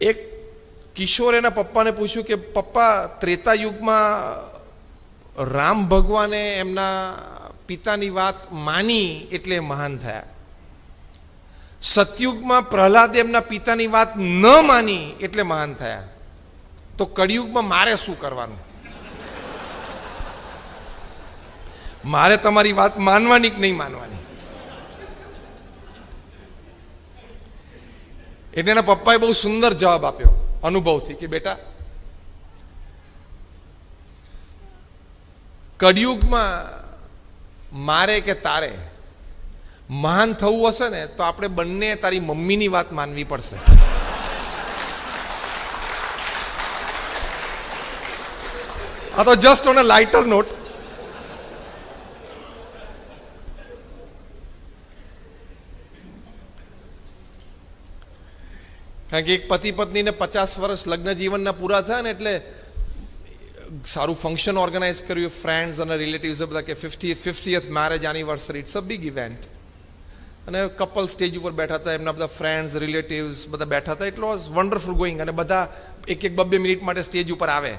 એક કિશોર એના પપ્પાને પૂછ્યું કે પપ્પા, ત્રેતા યુગમાં રામ ભગવાને એમના પિતાની વાત માની એટલે મહાન થયા, સતયુગમાં પ્રહલાદે એમના પિતાની વાત ન માની એટલે મહાન થયા, તો કળિયુગમાં મારે શું કરવાનું? મારે તમારી વાત માનવાની કે નહીં માનવાની? એટલે એના પપ્પાએ બહુ સુંદર જવાબ આપ્યો અનુભવથી કે બેટા, કળિયુગમાં મારે કે તારે મહાન થવું હશે ને તો આપણે બંને તારી મમ્મીની વાત માનવી પડશે. આ તો just on a lighter note. કારણ કે એક પતિ પત્નીને 50 વર્ષ લગ્ન જીવનના પૂરા થયા ને એટલે સારું ફંક્શન ઓર્ગેનાઇઝ કર્યું, ફ્રેન્ડ્સ અને રિલેટિવ્સ બધા કે 50th marriage anniversary, it's a big event. અને કપલ સ્ટેજ ઉપર બેઠા હતા, એમના બધા ફ્રેન્ડ્સ રિલેટિવ્સ બધા બેઠા હતા. It was wonderful going. અને બધા એક 2 મિનિટ માટે સ્ટેજ ઉપર આવે,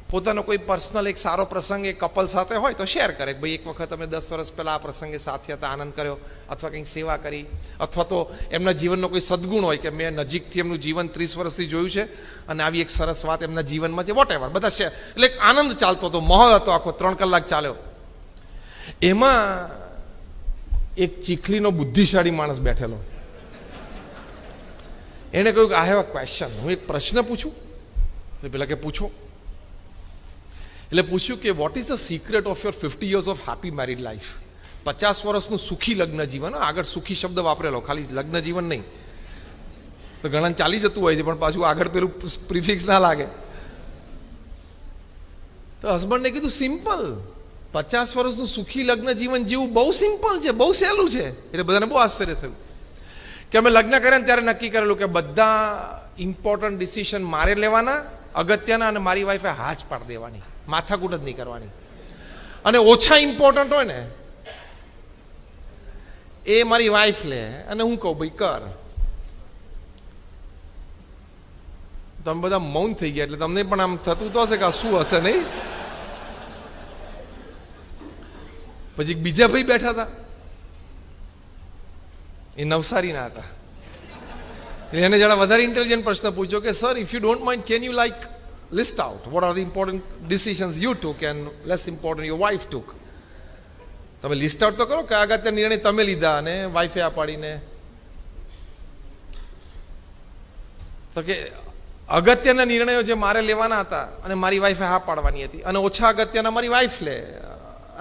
પોતાનો કોઈ પર્સનલ એક સારો પ્રસંગ એક કપલ સાથે હોય તો શેર કરે કે ભાઈ એક વખત અમે 10 વર્ષ પહેલાં આ પ્રસંગે સાથે હતા, આનંદ કર્યો, અથવા કંઈક સેવા કરી, અથવા તો એમના જીવનનો કોઈ સદગુણ હોય કે મેં નજીકથી એમનું જીવન 30 વર્ષથી જોયું છે અને આવી એક સરસ વાત એમના જીવનમાં છે, વોટ એવર, બધા શેર. એટલે આનંદ ચાલતો હતો, માહોલ હતો આખો, 3 કલાક ચાલ્યો. એમાં એક ચીખલીનો બુદ્ધિશાળી માણસ બેઠેલો, એણે કહ્યું કે આઈ હેવ અ ક્વેશ્ચન, હું એક પ્રશ્ન પૂછું? એટલે પેલા કે પૂછો. એટલે પૂછ્યું કે what is the secret of your 50 years of happy married life? 50 વર્ષનું સુખી લગ્ન જીવન. આગળ સુખી શબ્દ વાપરેલો, ખાલી લગ્ન જીવન નહીં, તો ઘણા ચાલી જતું હોય છે પણ પાછું આગળ પેલું પ્રિફિક્સ ના લાગે. તો હસબન્ડને કીધું સિમ્પલ, 50 વર્ષનું સુખી લગ્ન જીવન જીવવું બહુ સિમ્પલ છે, બહુ સહેલું છે. એટલે બધાને બહુ આશ્ચર્ય થયું કે અમે લગ્ન કર્યા ને ત્યારે નક્કી કરેલું કે બધા ઇમ્પોર્ટન્ટ ડિસિઝન મારે લેવાના, અગત્યના, અને મારી વાઈફે હા જ પાડી દેવાની, માથાકૂટ જ નહીં કરવાની. અને ઓછા ઇમ્પોર્ટન્ટ હોય ને એ મારી વાઈફ લે અને હું કહું ભાઈ કર. તમે બધા મૌન થઈ ગયા એટલે તમને પણ આમ થતું તો હશે કે શું હશે નહીં. પછી બીજા ભાઈ બેઠા હતા, એ નવસારીના હતા. એને જરા વધારે ઇન્ટેલિજન્ટ પ્રશ્ન પૂછ્યો કે sir, if you don't mind, can you like list out what are the important decisions you took and less important your wife took? તમે લિસ્ટ આઉટ તો કરો કે અગત્યના નિર્ણય તમે લીધા અને વાઈફે આ પાડીને. તો કે અગત્યના નિર્ણયો જે મારે લેવાના હતા અને મારી વાઈફે હા પાડવાની હતી, અને ઓછા અગત્યના મારી વાઈફ લે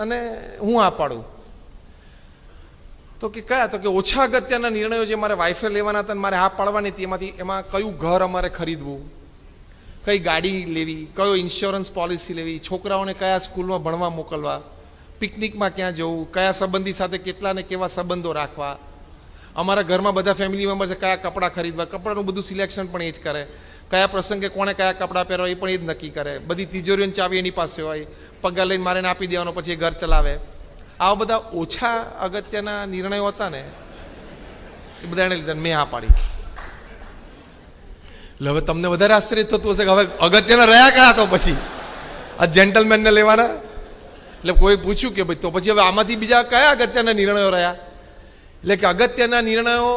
અને હું હા પાડું. તો કે કયા? તો કે ઓછા અગત્યના નિર્ણયો જે મારે વાઈફે લેવાના હતા અને મારે હા પાડવાની હતી, એમાં કયું ઘર અમારે ખરીદવું, કઈ ગાડી લેવી, કયો ઇન્સ્યોરન્સ પોલિસી લેવી, છોકરાઓને કયા સ્કૂલમાં ભણવા મોકલવા, પિકનિકમાં ક્યાં જવું, કયા સંબંધી સાથે કેટલા ને કેવા સંબંધો રાખવા, અમારા ઘરમાં બધા ફેમિલી મેમ્બર્સે કયા કપડાં ખરીદવા, કપડાનું બધું સિલેક્શન પણ એ જ કરે, કયા પ્રસંગે કોણે કયા કપડાં પહેરવા એ પણ એ જ નક્કી કરે, બધી તિજોરીઓની ચાવી એની પાસે હોય, પગાર લઈને મારે આપી દેવાનો, પછી એ ઘર ચલાવે. આવા બધા ઓછા અગત્યના નિર્ણયો હતા ને એ બધા એને લીધા મેં હા પાડી. એટલે હવે તમને વધારે આશ્ચર્ય થતું હશે કે હવે અગત્યના રહ્યા કયા તો પછી આ જેન્ટલમેનને લેવાના? એટલે કોઈ પૂછ્યું કે ભાઈ તો પછી હવે આમાંથી બીજા કયા અગત્યના નિર્ણયો રહ્યા? એટલે કે અગત્યના નિર્ણયો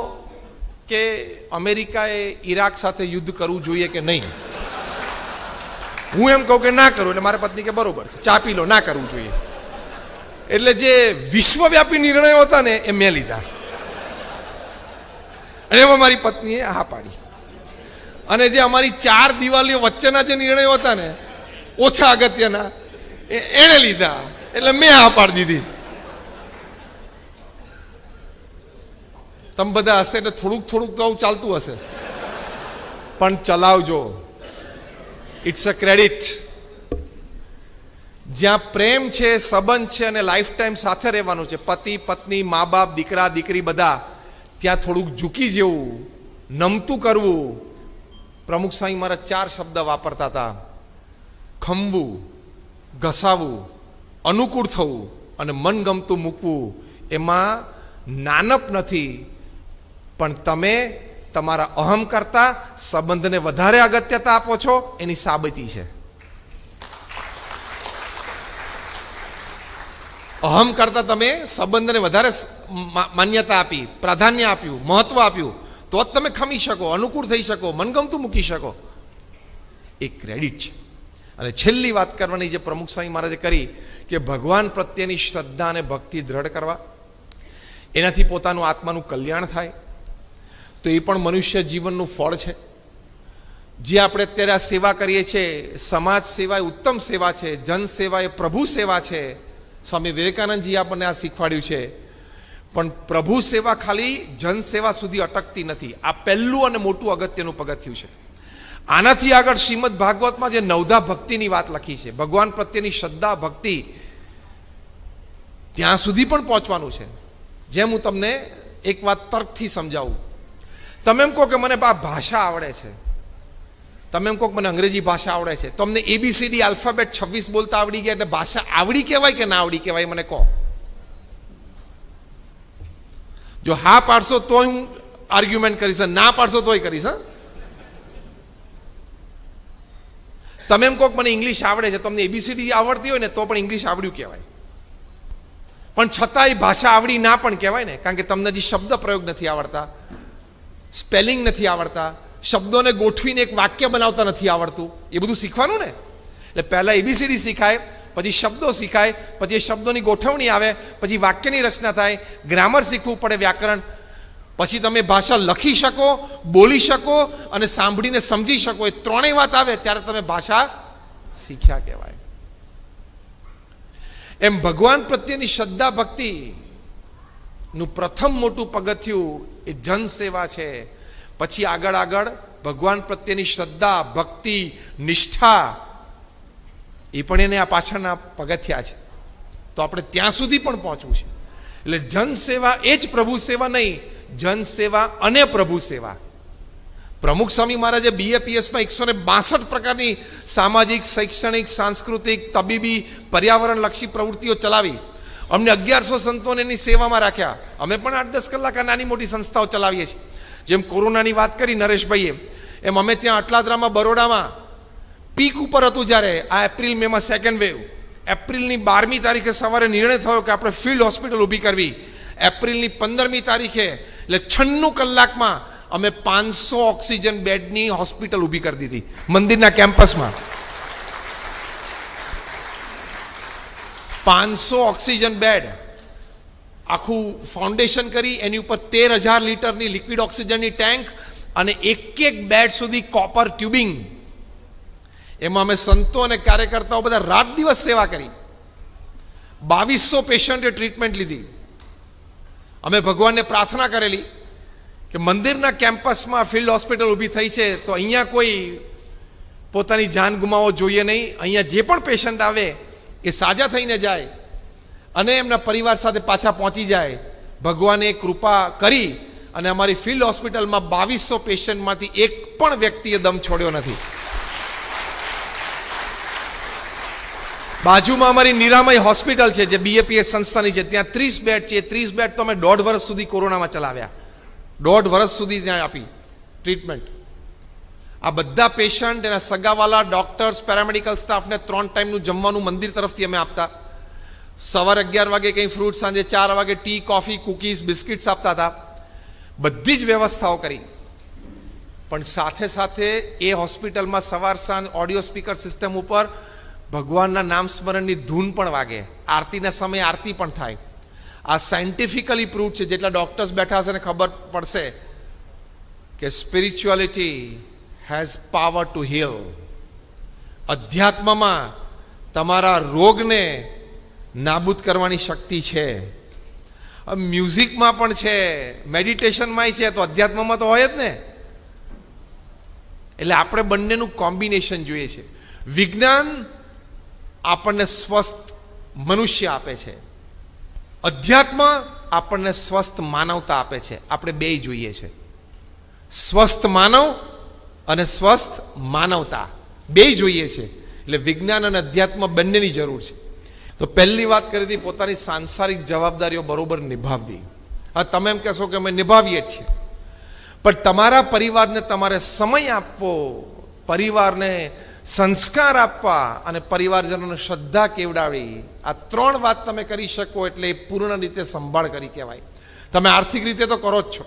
કે અમેરિકાએ ઈરાક સાથે યુદ્ધ કરવું જોઈએ કે નહીં. હું એમ કહું કે ના કરું, એટલે મારા પત્ની કે બરોબર છે, ચા પી લો, ના કરવું જોઈએ. એટલે જે વિશ્વવ્યાપી નિર્ણયો હતા ને એ મેં લીધા, અને એમાં મારી પત્નીએ હા પાડી. અને જે અમારી 4 દિવાલીઓ વચ્ચેના જે નિર્ણયો હતા ને ઓછા અગત્યના એણે લીધા, એટલે મેં હા પાડી દીધી. તમે બધા હશે એટલે થોડુંક થોડુંક તો આવું ચાલતું હશે, પણ ચલાવજો. It's a credit. જ્યાં પ્રેમ છે, સંબંધ છે અને લાઈફ ટાઈમ સાથે રહેવાનું છે, પતિ પત્ની, મા બાપ, દીકરા દીકરી બધા, ત્યાં થોડુંક ઝૂકી જેવું, નમતું કરવું. પ્રમુખ સાંઈ મારા 4 શબ્દ વાપરતા હતા: ખમવું, ઘસાવવું, અનુકૂળ થવું અને મનગમતું મૂકવું. એમાં નાનપ નથી, પણ તમે તમારા અહમ કરતા સંબંધને વધારે અગત્યતા આપો છો એની સાબિતી છે. અહમ કરતા તમે સંબંધને વધારે માન્યતા આપી, પ્રાધાન્ય આપ્યું, મહત્વ આપ્યું, તો જ તમે ખમી શકો, અનુકૂળ થઈ શકો, મનગમતું મૂકી શકો. એ ક્રેડિટ છે. અને છેલ્લી વાત કરવાની જે પ્રમુખ સ્વામી મહારાજે કરી કે ભગવાન પ્રત્યેની શ્રદ્ધા અને ભક્તિ દ્રઢ કરવા, એનાથી પોતાનું આત્માનું કલ્યાણ થાય, તો એ પણ મનુષ્ય જીવનનું ફળ છે. જે આપણે અત્યારે આ સેવા કરીએ છીએ, સમાજ સેવા એ ઉત્તમ સેવા છે, જન સેવા એ પ્રભુ સેવા છે. સ્વામી વિવેકાનંદજી આપણને આ શીખવાડ્યું છે. પણ પ્રભુ સેવા ખાલી જન સેવા સુધી અટકતી નથી. આ પહેલું અને મોટું અગત્યનું પગથિયું છે. આનાથી આગળ શ્રીમદ ભાગવતમાં જે નવધા ભક્તિની વાત લખી છે, ભગવાન પ્રત્યેની શ્રદ્ધા ભક્તિ, ત્યાં સુધી પણ પહોંચવાનું છે. જેમ હું તમને એક વાત તર્કથી સમજાવું. તમે એમ કહો કે મને આ ભાષા આવડે છે, તમે એમ કહો કે મને અંગ્રેજી ભાષા આવડે છે, તો અમને ABCD આલ્ફાબેટ 26 બોલતા આવડી ગયા, એટલે ભાષા આવડી કહેવાય કે ના આવડી કહેવાય? મને કહો. જો હા પાડશો તો હું આર્ગ્યુમેન્ટ કરીશ, ના પાડશો તોય કરીશ. તમે એમ કહો કે મને ઇંગ્લિશ આવડે છે, તમને ABCD આવડતી હોય ને તો પણ ઇંગ્લિશ આવડ્યું કહેવાય. પણ છતાં એ ભાષા આવડી ના પણ કહેવાય ને, કારણ કે તમને હજી શબ્દ પ્રયોગ નથી આવડતા, સ્પેલિંગ નથી આવડતા, શબ્દોને ગોઠવીને એક વાક્ય બનાવતા નથી આવડતું. એ બધું શીખવાનું ને. એટલે પહેલા ABCD શીખાય, પછી શબ્દો શીખાય, પછી એ શબ્દોની ગોઠવણી આવે, પછી વાક્યની રચના થાય, ગ્રામર શીખવું પડે, વ્યાકરણ, પછી તમે ભાષા લખી શકો, બોલી શકો અને સાંભળીને સમજી શકો. એ ત્રણેય વાત આવે ત્યારે તમે ભાષા શીખ્યા કહેવાય. એમ ભગવાન પ્રત્યેની શ્રદ્ધા ભક્તિનું પ્રથમ મોટું પગથિયું એ જન સેવા છે. પછી આગળ આગળ ભગવાન પ્રત્યેની શ્રદ્ધા, ભક્તિ, નિષ્ઠા, એ પણ એને આ પાછળના પગથિયા છે. તો આપણે ત્યાં સુધી પણ પહોંચવું છે. એટલે જન સેવા એ જ પ્રભુ સેવા નહીં, જન સેવા અને પ્રભુ સેવા. પ્રમુખ સ્વામી મહારાજે BAPSમાં 162 પ્રકારની સામાજિક, શૈક્ષણિક, સાંસ્કૃતિક, તબીબી, પર્યાવરણલક્ષી પ્રવૃત્તિઓ ચલાવી. અમને 1100 સંતોને એની સેવામાં રાખ્યા. અમે પણ 8-10 કલાક આ નાની મોટી સંસ્થાઓ ચલાવીએ છીએ. જેમ કોરોનાની વાત કરી નરેશભાઈએ, એમ અમે ત્યાં અટલાદરામાં, બરોડામાં પીક ઉપર હતું જ્યારે આ એપ્રિલ મેમાં સેકન્ડ વેવ. એપ્રિલની 12મી તારીખે સવારે નિર્ણય થયો કે આપણે ફિલ્ડ હોસ્પિટલ ઊભી કરવી. એપ્રિલની 15મી તારીખે, એટલે 96 કલાકમાં અમે 500 ઓક્સિજન બેડની હોસ્પિટલ ઊભી કરી દીધી મંદિરના કેમ્પસમાં. 500 ઓક્સિજન બેડ, આખું ફાઉન્ડેશન કરી, એની ઉપર 13,000 લીટરની લિક્વિડ ઓક્સિજનની ટેન્ક અને એક બેડ સુધી કોપર ટ્યુબિંગ. એમાં અમે સંતો અને કાર્યકર્તાઓ બધા રાત દિવસ સેવા કરી. 2200 પેશન્ટે ટ્રીટમેન્ટ લીધી. અમે ભગવાનને પ્રાર્થના કરેલી કે મંદિરના કેમ્પસમાં ફિલ્ડ હોસ્પિટલ ઊભી થઈ છે, તો અહીંયા કોઈ પોતાની જાન ગુમાવવો જોઈએ નહીં. અહીંયા જે પણ પેશન્ટ આવે એ સાજા થઈને જાય અને એમના પરિવાર સાથે પાછા પહોંચી જાય. ભગવાને કૃપા કરી અને અમારી ફિલ્ડ હોસ્પિટલમાં 2200 પેશન્ટમાંથી એક પણ વ્યક્તિએ દમ છોડ્યો નથી. બાજુમાં અમારી નિરામય હોસ્પિટલ છે જે BAPS સંસ્થાની છે, ત્યાં 30 બેડ છે. 30 બેડ તો અમે 1.5 વર્ષ સુધી કોરોનામાં ચલાવ્યા. 1.5 વર્ષ સુધી ત્યાં આપી ટ્રીટમેન્ટ. આ બધા પેશન્ટ, એના સગાવાલા, ડોક્ટર્સ, પેરામેડિકલ સ્ટાફને 3 ટાઈમનું જમવાનું મંદિર તરફથી અમે આપતા. સવારે 11 વાગે કંઈ ફ્રૂટ, સાંજે 4 વાગે ટી, કોફી, કુકીઝ, બિસ્કિટ્સ આપતા હતા. બધી જ વ્યવસ્થાઓ કરી. પણ સાથે સાથે એ હોસ્પિટલમાં સવાર સાંજ ઓડિયો સ્પીકર સિસ્ટમ ઉપર ભગવાનના નામ સ્મરણની ધૂન પણ વાગે. આરતીના સમયે આરતી પણ થાય. આ સાયન્ટિફિકલી પ્રૂવ છે. જેટલા ડોક્ટર્સ બેઠા હશે ને ખબર પડશે કે spirituality has power to heal. અધ્યાત્મમાં તમારા રોગને નાબૂદ કરવાની શક્તિ છે. મ્યુઝિકમાં પણ છે, મેડિટેશનમાં છે, તો અધ્યાત્મમાં તો હોય જ ને. એટલે આપણે બંનેનું કોમ્બિનેશન જોઈએ છે. વિજ્ઞાન આપણને સ્વસ્થ મનુષ્ય આપે છે, અધ્યાત્મ આપણને સ્વસ્થ માનવતા આપે છે. આપણે બેય જોઈએ છે. સ્વસ્થ માનવ અને સ્વસ્થ માનવતા બેય જોઈએ છે. એટલે વિજ્ઞાન અને અધ્યાત્મ બંનેની જરૂર છે. તો પહેલી વાત કરી હતી પોતાની સાંસારિક જવાબદારીઓ બરોબર નિભાવવી. હવે તમે એમ કહેશો કે અમે નિભાવીએ છીએ, પણ તમારા પરિવારને તમારે સમય આપવો, પરિવારને સંસ્કાર આપવા અને પરિવારજનોને શ્રદ્ધા કેવડાવી, આ 3 વાત તમે કરી શકો એટલે એ પૂર્ણ રીતે સંભાળ કરી કહેવાય. તમે આર્થિક રીતે તો કરો જ છો,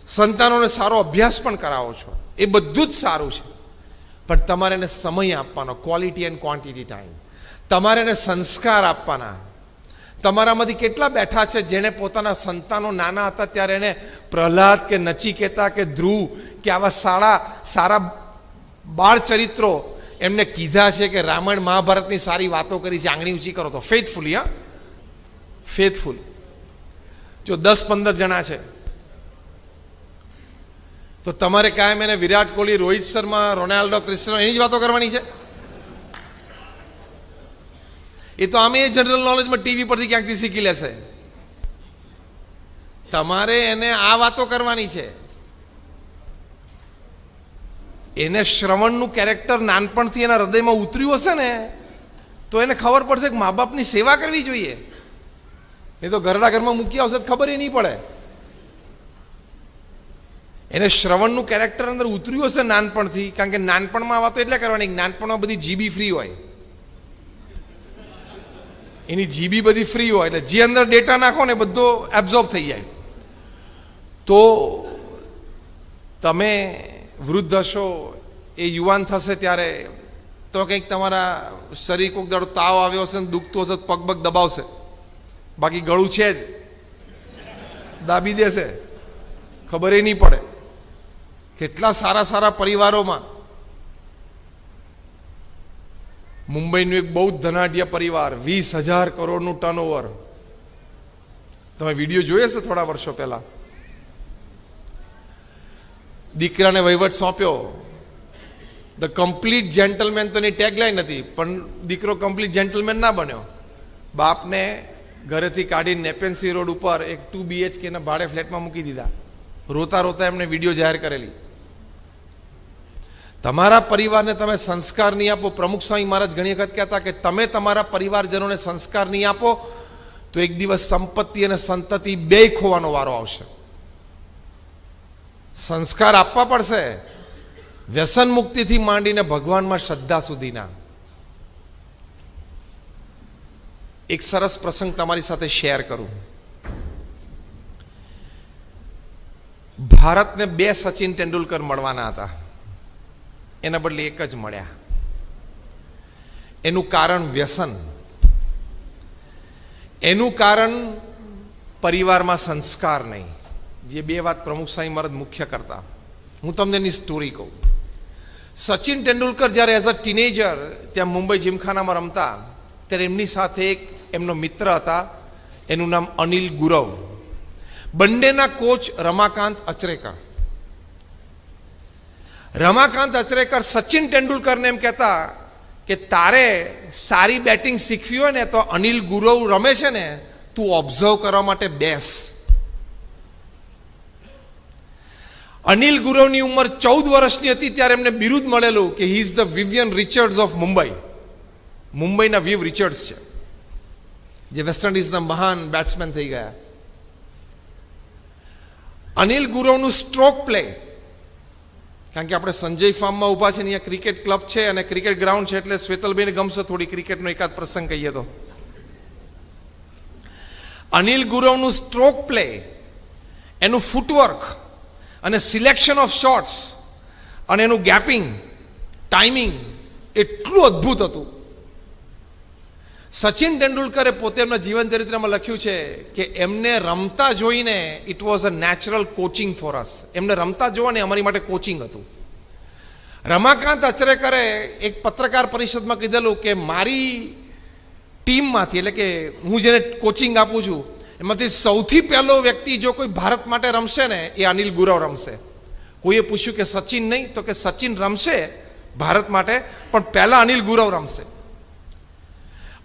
સંતાનોને સારો અભ્યાસ પણ કરાવો છો, એ બધું જ સારું છે, પણ તમારે એને સમય આપવાનો, ક્વોલિટી એન્ડ ક્વોન્ટિટી ટાઈમ. તમારે એને સંસ્કાર આપવાના. તમારામાંથી કેટલા બેઠા છે જેણે પોતાના સંતાનો નાના હતા ત્યારે એને પ્રહલાદ કે નચિકેતા કે ધ્રુવ કે આવા સારા બાળ ચરિત્રો એમને કીધા છે કે રામાયણ મહાભારતની સારી વાતો કરી છે, આંગળી ઊંચી કરો તો ફેથફુલી, ફેથફુલ. જો 10-15 જણા છે તો તમારે કાયમ એને વિરાટ કોહલી, રોહિત શર્મા, રોનાલ્ડો, ક્રિસ્ટિયાનો એની જ વાતો કરવાની છે? એ તો આમે જનરલ નોલેજમાં ટીવી પરથી ક્યાંકથી શીખી લેશે. તમારે એને આ વાતો કરવાની છે. એને શ્રવણનું કેરેક્ટર નાનપણથી એના હૃદયમાં ઉતર્યું હશે ને તો એને ખબર પડશે કે મા બાપની સેવા કરવી જોઈએ. નહીં તો ઘરડા ઘરમાં મૂકી આવશે તો ખબર એ નહીં પડે. એને શ્રવણનું કેરેક્ટર અંદર ઉતર્યું હશે નાનપણથી, કારણ કે નાનપણમાં આ વાતો એટલે કરવાની, નાનપણમાં બધી જીબી ફ્રી હોય, એની જીબી બધી ફ્રી હોય, એટલે જે અંદર ડેટા નાખો ને બધો એબ્ઝોર્બ થઈ જાય. તો તમે વૃદ્ધ હશો, એ યુવાન થશે ત્યારે તો કંઈક તમારા શરીર કોઈક દાડો તાવ આવ્યો હશે ને દુખતું હશે, પગ દબાવશે, બાકી ગળું છે જ, દાબી દેશે, ખબર એ નહીં પડે. કેટલા સારા પરિવારોમાં, મુંબઈનું એક બહુ ધનાઢ્ય પરિવાર, 20,000 કરોડનું ટર્નઓવર, તમે વિડીયો જોયો હશે થોડા વર્ષો પહેલા. દીકરાને વહીવટ સોંપ્યો, ધ કમ્પ્લીટ જેન્ટલમેન તો એની ટેગલાઈન હતી, પણ દીકરો કમ્પ્લીટ જેન્ટલમેન ના બન્યો. બાપને ઘરેથી કાઢીને નેપેન્સી રોડ ઉપર એક 2 BHK ના ભાડે ફ્લેટમાં મૂકી દીધા. રોતા એમને વિડીયો જાહેર કરેલી. તમારા પરિવારને તમે સંસ્કાર નહીં આપો, પ્રમુખ સ્વામી મહારાજ ઘણી વખત કહેતા કે તમે તમારા પરિવારજનોને સંસ્કાર નહીં આપો તો એક દિવસ સંપત્તિ અને સંતતિ બેય ખોવાનો વારો આવશે. સંસ્કાર આપવા પડશે, વ્યસન મુક્તિથી માંડીને ભગવાનમાં શ્રદ્ધા સુધીના. એક સરસ પ્રસંગ તમારી સાથે શેર કરું. ભારતને 2 સચિન તેંડુલકર મળવાના હતા, એના બદલે એક જ મળ્યા. એનું કારણ વ્યસન, એનું કારણ પરિવારમાં સંસ્કાર નહીં. જે 2 વાત પ્રમુખ સ્વામી મહારાજ મુખ્ય કરતા. હું તમને એની સ્ટોરી કહું. સચિન તેંડુલકર જ્યારે એઝ અ ટીનેજર ત્યાં મુંબઈ જીમખાનામાં રમતા ત્યારે એમની સાથે એક એમનો મિત્ર હતા, એનું નામ અનિલ ગુરવ. બંનેના કોચ રમાકાંત અચરેકર. રમાકાંત અચરેકર સચિન તેંડુલકરને એમ કહેતા કે તારે સારી બેટિંગ શીખવી હોય ને તો અનિલ ગુરવ રમે છે ને, તું ઓબ્ઝર્વ કરવા માટે બેસ. અનિલ ગુરવની ઉંમર 14 વર્ષની હતી ત્યારે એમને બિરુદ મળેલું કે he is the Vivian Richards of Mumbai. મુંબઈના વિવ રિચર્ડ્સ છે, જે વેસ્ટ ઇન્ડિઝના મહાન બેટ્સમેન થઈ ગયા. અનિલ ગુરવનું સ્ટ્રોક પ્લે, કારણ કે આપણે સંજય ફાર્મમાં ઊભા છે ને, અહીંયા ક્રિકેટ ક્લબ છે અને ક્રિકેટ ગ્રાઉન્ડ છે, એટલે શ્વેતલબેન ગમશે થોડી ક્રિકેટનો એકાદ પ્રસંગ કહીએ તો. અનિલ ગુરવનું સ્ટ્રોક પ્લે, એનું ફૂટવર્ક અને સિલેક્શન ઓફ શોટ્સ અને એનું ગેપિંગ, ટાઈમિંગ એટલું અદ્ભુત હતું. સચિન તેંડુલકરે પોતે એમના જીવન ચરિત્રમાં લખ્યું છે કે એમને રમતા જોઈને it was a natural coaching for us. એમને રમતા જોવાને અમારી માટે કોચિંગ હતું. રમાકાંત અચરેકરે એક પત્રકાર પરિષદમાં કીધેલું કે મારી ટીમમાંથી, એટલે કે હું જેને કોચિંગ આપું છું એમાંથી સૌથી પહેલો વ્યક્તિ જો કોઈ ભારત માટે રમશે ને એ અનિલ ગુરવ રમશે. કોઈએ પૂછ્યું કે સચિન નહીં, તો કે સચિન રમશે ભારત માટે પણ પહેલા અનિલ ગુરવ રમશે.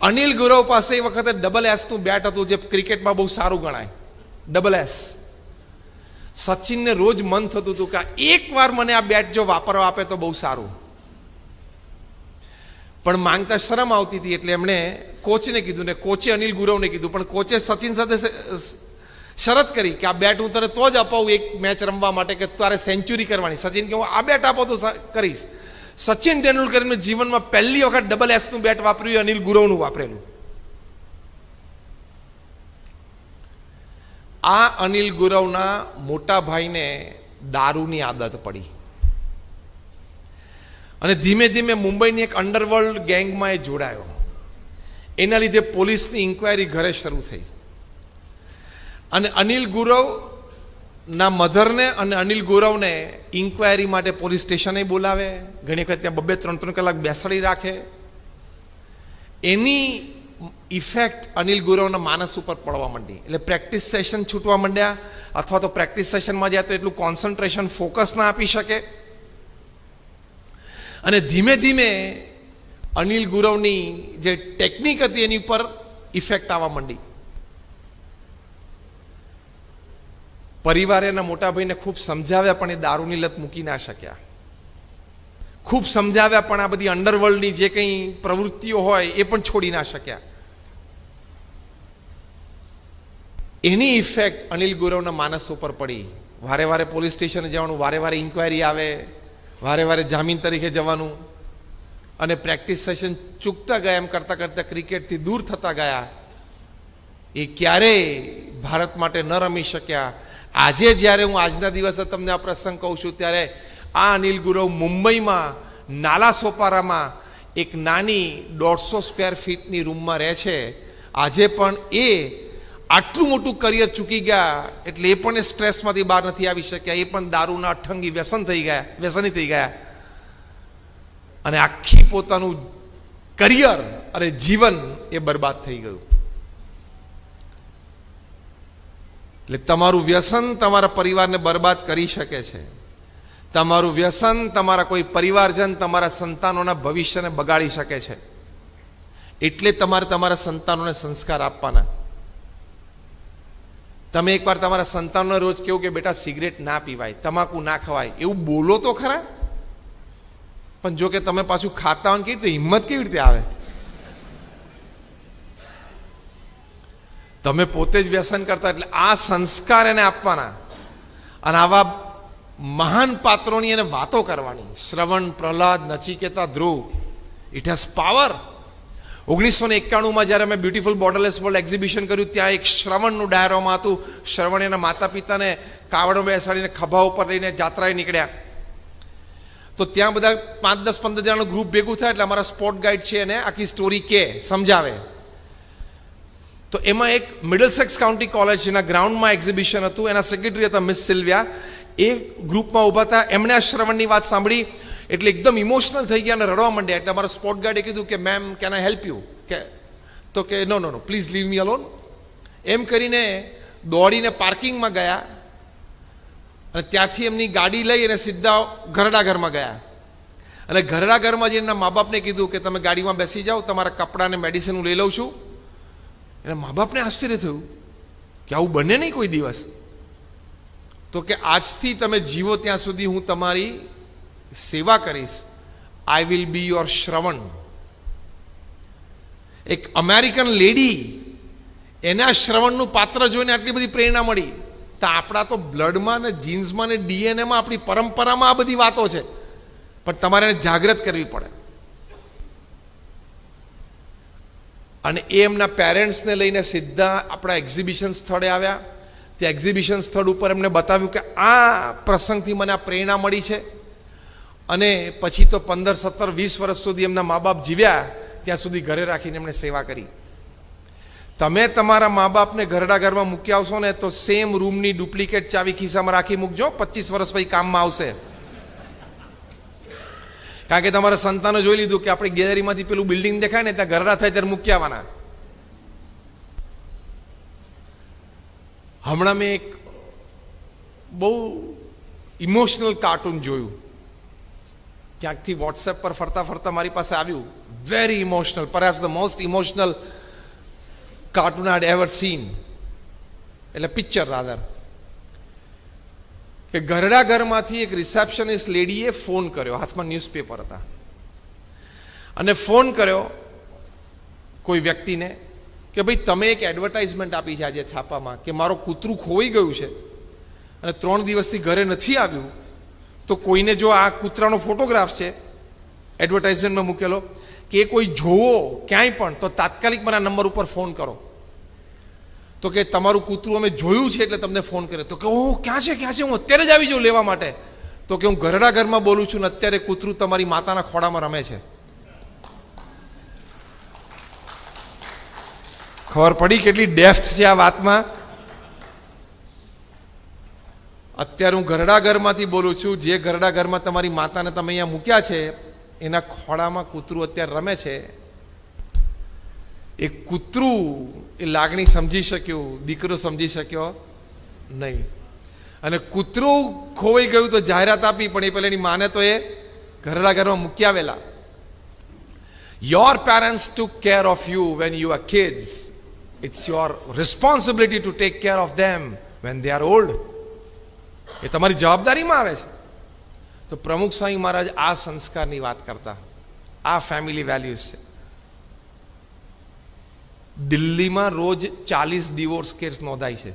અનિલ ગુરવ પાસે એ વખતે SS બેટ હતું, જે ક્રિકેટમાં બહુ સારું ગણાય, SS. સચિનને રોજ મન થતું હતું કે એકવાર મને આ બેટ જો વાપરવા આપે તો બહુ સારું, પણ માંગતા શરમ આવતી હતી એટલે એમણે કોચને કીધું ને કોચે અનિલ ગુરવને કીધું, પણ કોચે સચિન સાથે શરત કરી કે આ બેટ હું તને તો જ અપાવું એક મેચ રમવા માટે કે તારે સેન્ચુરી કરવાની. સચિન કે હું આ બેટ આપો તો કરીશ. સચિન તેંડુલકરનું જીવનમાં પહેલી વખત ડબલ એસનું બેટ વાપર્યું અનિલ ગુરવનું વાપરેલું. આ અનિલ ગુરવના મોટા ભાઈને દારૂની આદત પડી અને ધીમે ધીમે મુંબઈની એક અંડરવર્લ્ડ ગેંગમાં એ જોડાયો. એના લીધે પોલીસની ઇન્ક્વાયરી ઘરે શરૂ થઈ અને અનિલ ગુરવના મધરને અને અનિલ ગુરવને ઇન્ક્વાયરી માટે પોલીસ સ્ટેશને બોલાવે. ઘણી વખત ત્યાં 2-3 કલાક બેસાડી રાખે. એની ઇફેક્ટ અનિલ ગુરવના માનસ ઉપર પડવા માંડી. એટલે પ્રેક્ટિસ સેશન છૂટવા માંડ્યા, અથવા તો પ્રેક્ટિસ સેશનમાં જાય તો એટલું કોન્સન્ટ્રેશન ફોકસ ના આપી શકે. અને ધીમે ધીમે અનિલ ગુરવની જે ટેકનિક હતી એની ઉપર ઇફેક્ટ આવવા માંડી. પરિવારે એના મોટા ભાઈને ખૂબ સમજાવ્યા પણ એ દારૂની લત મૂકી ના શક્યા. ખૂબ સમજાવ્યા પણ આ બધી અંડરવર્લ્ડની જે કંઈ પ્રવૃત્તિઓ હોય એ પણ છોડી ના શક્યા. એની ઇફેક્ટ અનિલ ગુરવના માનસ ઉપર પડી. વારે વારે પોલીસ સ્ટેશને જવાનું, વારે વારે ઇન્ક્વાયરી આવે, વારે વારે જામીન તરીકે જવાનું, અને પ્રેક્ટિસ સેશન ચૂકતા ગયા. એમ કરતાં કરતાં ક્રિકેટથી દૂર થતા ગયા. એ ક્યારેય ભારત માટે ન રમી શક્યા. આજે જ્યારે હું આજના દિવસે તમને આ પ્રસંગ કહું છું ત્યારે આ અનિલ ગુરવ મુંબઈમાં નાલા સોપારામાં એક નાની 150 સ્ક્વેર ફીટની રૂમમાં રહે છે. આજે પણ એ આટલું મોટું કરિયર ચૂકી ગયા એટલે એ પણ એ સ્ટ્રેસમાંથી બહાર નથી આવી શક્યા. એ પણ દારૂના અઠંગી વ્યસની થઈ ગયા અને આખી પોતાનું કરિયર અને જીવન એ બરબાદ થઈ ગયું. એટલે તમારું વ્યસન તમારા પરિવારને બરબાદ કરી શકે છે. તમારું વ્યસન તમારા કોઈ પરિવારજન, તમારા સંતાનોના ભવિષ્યને બગાડી શકે છે. એટલે તમારે તમારા સંતાનોને સંસ્કાર આપવાના. તમે એકવાર તમારા સંતાનોને રોજ કેવું કે બેટા સિગરેટ ના પીવાય, તમાકુ ના ખવાય, એવું બોલો તો ખરા. પણ જો કે તમે પાછું ખાતા હોય કેવી રીતે, હિંમત કેવી રીતે આવે? તમે પોતે જ વ્યસન કરતા. એટલે આ સંસ્કાર એને આપવાના અને આવા મહાન પાત્રોની એને વાતો કરવાની. શ્રવણ, પ્રહલાદ, નચિકેતા, ધ્રુવ, ઇટ હેઝ પાવર. 1991માં જ્યારે અમે બ્યુટીફુલ બોર્ડરલેસ વર્લ્ડ એક્ઝિબિશન કર્યું ત્યાં એક શ્રવણનું ડાયરોમાં હતું. શ્રવણ એના માતા પિતાને કાવડો બેસાડીને ખભા ઉપર લઈને જાત્રાએ નીકળ્યા. તો ત્યાં બધા 5, 10, 15 જણાનું ગ્રુપ ભેગું થાય એટલે અમારા સ્પોર્ટ ગાઈડ છે એને આખી સ્ટોરી કે સમજાવે. તો એમાં એક મિડલસેક્સ કાઉન્ટી કોલેજના ગ્રાઉન્ડમાં એક્ઝિબિશન હતું. એના સેક્રેટરી હતા મિસ સિલ્વિયા. એ ગ્રુપમાં ઊભા હતા. એમણે આ શ્રવણની વાત સાંભળી એટલે એકદમ ઇમોશનલ થઈ ગયા અને રડવા માંડ્યા. એટલે અમારા સ્પોર્ટ ગાર્ડે કીધું કે ma'am can I help you? તો કે નો નો નો પ્લીઝ લીવ મી અલોન. એમ કરીને દોડીને પાર્કિંગમાં ગયા અને ત્યાંથી એમની ગાડી લઈ અને સીધા ઘરડા ઘરમાં ગયા. અને ઘરડા ઘરમાં જઈને એના મા બાપને કીધું કે તમે ગાડીમાં બેસી જાઓ, તમારા કપડાં અને મેડિસિન હું લઈ લઉં છું. એના મા બાપને આશ્ચર્ય થયું કે આવું બને નહીં કોઈ દિવસ. તો કે આજથી તમે જીવો ત્યાં સુધી હું તમારી સેવા કરીશ. આઈ વિલ બી યોર શ્રવણ. એક અમેરિકન લેડી, એના શ્રવણનું પાત્ર જોઈને આટલી બધી પ્રેરણા મળી. તો આપણા તો બ્લડમાં ને જીન્સમાં ને ડીએનએમાં આપણી પરંપરામાં આ બધી વાતો છે, પણ તમારે એને જાગૃત કરવી પડે. અને એ એમના પેરેન્ટ્સને લઈને સીધા આપણા એક્ઝિબિશન સ્થળે આવ્યા. તે એક્ઝિબિશન સ્થળ ઉપર એમને બતાવ્યું કે આ પ્રસંગથી મને આ પ્રેરણા મળી છે. અને પછી તો 15, 17, 20 વર્ષ સુધી એમના મા બાપ જીવ્યા ત્યાં સુધી ઘરે રાખીને એમણે સેવા કરી. તમે તમારા મા બાપને ઘરડા ઘરમાં મૂકી આવશો ને તો સેમ રૂમની ડુપ્લિકેટ ચાવી ખિસ્સામાં રાખી મૂકજો, 25 વર્ષ પછી કામમાં આવશે. કારણ કે તમારા સંતાનો જોઈ લીધું કે આપણે ગેલેરીમાંથી પેલું બિલ્ડિંગ દેખાય ને ત્યાં ઘરડા થાય ત્યારે મૂકી આવવાના. હમણાં મેં એક બહુ ઇમોશનલ કાર્ટૂન જોયું. ક્યાંકથી વોટ્સએપ પર ફરતા ફરતા મારી પાસે આવ્યું. Very emotional, perhaps the most emotional cartoon I had ever seen. એટલે પિક્ચર રાધર. કે ઘરડા ઘરમાંથી એક રિસેપ્શનિસ્ટ લેડીએ ફોન કર્યો, હાથમાં ન્યૂઝપેપર હતા, અને ફોન કર્યો કોઈ વ્યક્તિને કે ભાઈ તમે એક એડવર્ટાઇઝમેન્ટ આપી છે આજે છાપામાં કે મારો કૂતરું ખોવાઈ ગયું છે અને 3 દિવસથી ઘરે નથી આવ્યું, તો કોઈને જો આ કૂતરાનો ફોટોગ્રાફ છે એડવર્ટાઇઝમેન્ટમાં મૂકેલો કે એ કોઈ જોવો ક્યાંય પણ, તો તાત્કાલિક મારા નંબર ઉપર ફોન કરો. તો કે તમારું કૂતરું અમે જોયું છે એટલે તમને ફોન કર્યો. તો કે ઓહ ક્યાં છે, હું અત્યારે જ આવી જાઉં લેવા માટે. તો કે હું ઘરડા ઘરમાં બોલું છું ને અત્યારે કૂતરું તમારી માતાના ખોળામાં રમે છે. ખબર પડી કેટલી ડેપ્થ છે આ વાતમાં? અત્યારે હું ઘરડા ઘરમાંથી બોલું છું. જે ઘરડા ઘરમાં તમારી માતાને તમે અહીંયા મૂક્યા છે એના ખોળામાં કૂતરું અત્યારે રમે છે. એ કૂતરું એ લાગણી સમજી શક્યું, દીકરો સમજી શક્યો નહીં. અને કૂતરું ખોવાઈ ગયું તો જાહેરાત આપી, પણ એ પહેલા એની માને તો એ ઘરડા ઘરમાં મૂકી આવેલા. Your parents took care of you when you were kids. It's your responsibility to take care of them when they are old. એ તમારી જવાબદારીમાં આવે છે. તો પ્રમુખ સ્વામી મહારાજ આ સંસ્કારની વાત કરતા, આ ફેમિલી વેલ્યુઝ છે. દિલ્હીમાં રોજ 40 ડિવોર્સ કેસ નોંધાય છે.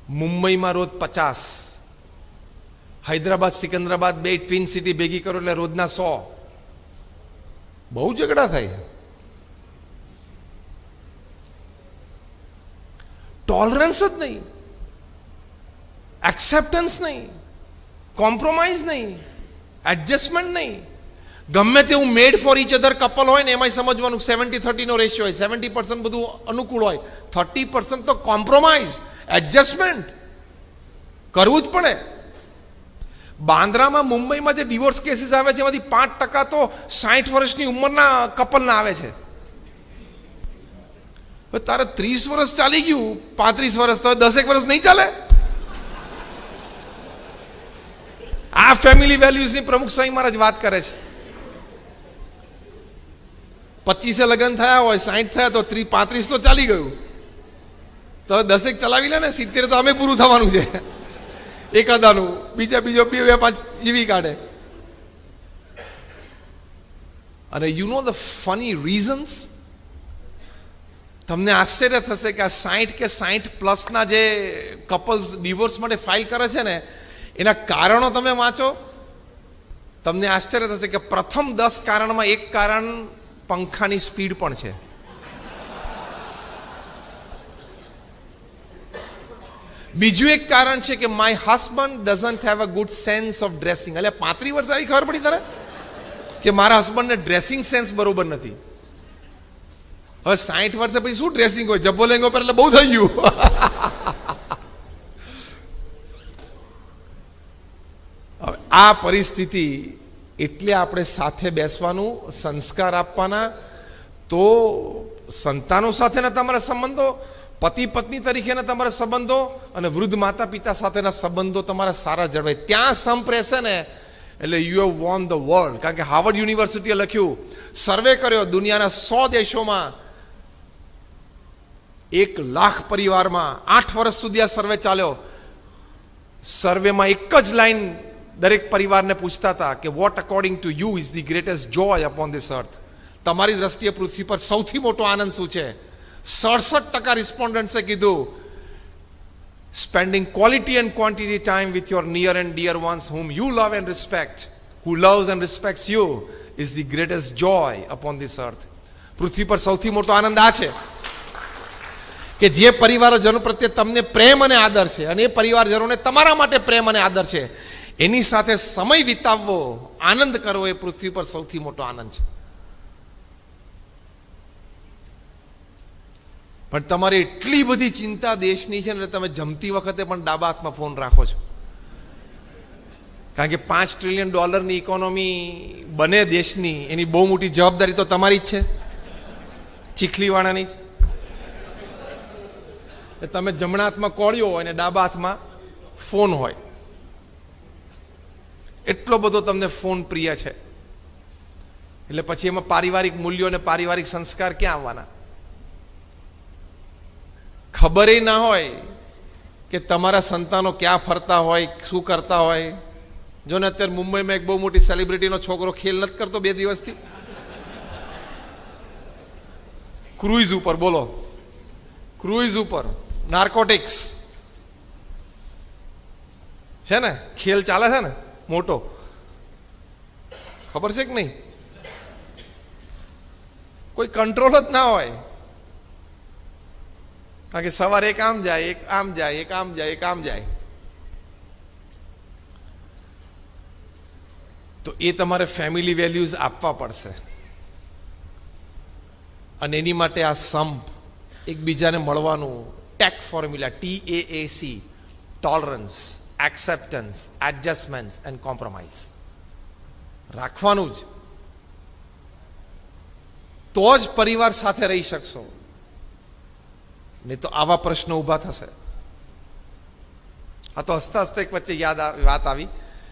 મુંબઈમાં રોજ 50. હૈદરાબાદ સિકંદરાબાદ બે ટ્વિન સિટી ભેગી કરો એટલે રોજના 100. બહુ ઝઘડા થાય છે. ટોલરન્સ જ નહીં, એક્સેપ્ટન્સ નહીં, કોમ્પ્રોમાઇઝ નહીં, એડજસ્ટમેન્ટ નહીં. ગમે તેવું મેડ ફોર ઈચ અધર કપલ હોય ને એમાં સમજવાનું 70-30 નો રેશિયો હોય. 70% બધું અનુકૂળ હોય, 30% તો કોમ્પ્રોમાઇઝ, એડજસ્ટમેન્ટ કરવું જ પડે. બાંદ્રામાં મુંબઈમાં જે ડિવોર્સ કેસીસ આવે છે એમાંથી 5% તો 60 વર્ષની ઉંમરના કપલના આવે છે. તારે 30 વર્ષ ચાલી ગયું, 35 વર્ષ, તો 10 વર્ષ નહીં ચાલે? આ ફેમિલી વેલ્યુઝની પ્રમુખ સ્વામી મહારાજ વાત કરે છે. 25 લગ્ન થયા હોય, 60 થયા તો 35 તો ચાલી ગયું, તો 10 ચલાવી લે ને. 70 તો અમે પૂરું થવાનું છે એકાદાનું, બીજો 2-5 જીવી કાઢે. અને you know the funny reasons. તમને આશ્ચર્ય થશે કે આ 60 કે 60+ જે કપલ્સ ડિવોર્સ માટે ફાઇલ કરે છે ને એના કારણો તમે વાંચો, તમને આશ્ચર્ય થશે કે પ્રથમ 10 કારણમાં એક કારણ પંખાની સ્પીડ પણ છે. બીજું એક કારણ છે કે my husband doesn't have a good sense of dressing. એટલે 35 વર્ષ આવી ખબર પડી તારે કે મારા હસબન્ડને ડ્રેસિંગ સેન્સ બરોબર નથી. હવે 60 વર્ષે પછી શું ડ્રેસિંગ હોય? જબ્બો લેંગો પર એટલે બહુ થઈ ગયું. હવે આ પરિસ્થિતિ એટલે આપણે સાથે બેસવાનું, સંસ્કાર આપવાના. તો સંતાનો સાથેના તમારા સંબંધો, પતિ પત્ની તરીકેના તમારા સંબંધો અને વૃદ્ધ માતા પિતા સાથેના સંબંધો તમારા સારા જળવાય. ત્યાં સંપ રહેશે ને એટલે you have won the world. કારણ કે હાર્વર્ડ યુનિવર્સિટીએ લખ્યું, સર્વે કર્યો દુનિયાના 100 દેશોમાં, 1 લાખ પરિવારમાં 8 વર્ષ સુધી આ સર્વે ચાલ્યો. સર્વેમાં એક જ લાઈન દરેક પરિવારને પૂછતા હતા કે what according to you is the greatest joy upon this earth. તમારી દ્રષ્ટિએ પૃથ્વી પર સૌથી મોટો આનંદ શું છે? 67% રિસ્પોન્ડન્ટ્સે કીધું spending quality and quantity time with your near and dear ones whom you love and respect, who loves and respects you is the greatest joy upon this earth. પૃથ્વી પર સૌથી મોટો આનંદ આ છે કે જે પરિવારજનો પ્રત્યે તમને પ્રેમ અને આદર છે અને એ પરિવારજનોને તમારા માટે પ્રેમ અને આદર છે, એની સાથે સમય વિતાવવો, આનંદ કરવો, એ પૃથ્વી પર સૌથી મોટો આનંદ છે. પણ તમારી એટલી બધી ચિંતા દેશની છે ને તમે જમતી વખતે પણ ડાબા હાથમાં ફોન રાખો છો. કારણ કે $5 ટ્રિલિયન ઇકોનોમી બને દેશની, એની બહુ મોટી જવાબદારી તો તમારી જ છે, ચીખલીવાળાની જ. તમે જમણા હાથમાં કોળિયો હોય અને ડાબા હાથમાં ફોન હોય. એટલો બધો તમને ફોન પ્રિય છે. એટલે પછી એમાં પારિવારિક મૂલ્યો અને પારિવારિક સંસ્કાર ક્યાં આવવાના? ખબર ના હોય કે તમારા સંતાનો ક્યાં ફરતા હોય, શું કરતા હોય. જો ને અત્યારે મુંબઈમાં એક બહુ મોટી સેલિબ્રિટીનો છોકરો ખેલ નથી કરતો 2 દિવસથી. ક્રુઇઝ ઉપર, બોલો, ક્રુઇઝ ઉપર, નાર્કોટિક્સ છે ને, ખેલ ચાલે છે ને મોટો, ખબર છે કે નહીં? કોઈ કંટ્રોલ જ ના હોય, કારણ કે સવારે એક આમ જાય, એક આમ જાય, એક આમ જાય, એક આમ જાય. તો એ તમારે ફેમિલી વેલ્યુઝ આપવા પડશે. અને એની માટે આ સંપ, એકબીજાને મળવાનું, take formula, TAAC, tolerance, acceptance, adjustment and compromise રાખવાનું જ. તો જ પરિવાર સાથે રહી શકશો, નહીં તો આવા પ્રશ્નો ઊભા થશે. આ તો હસતા હસતા એક વચ્ચે વાત આવી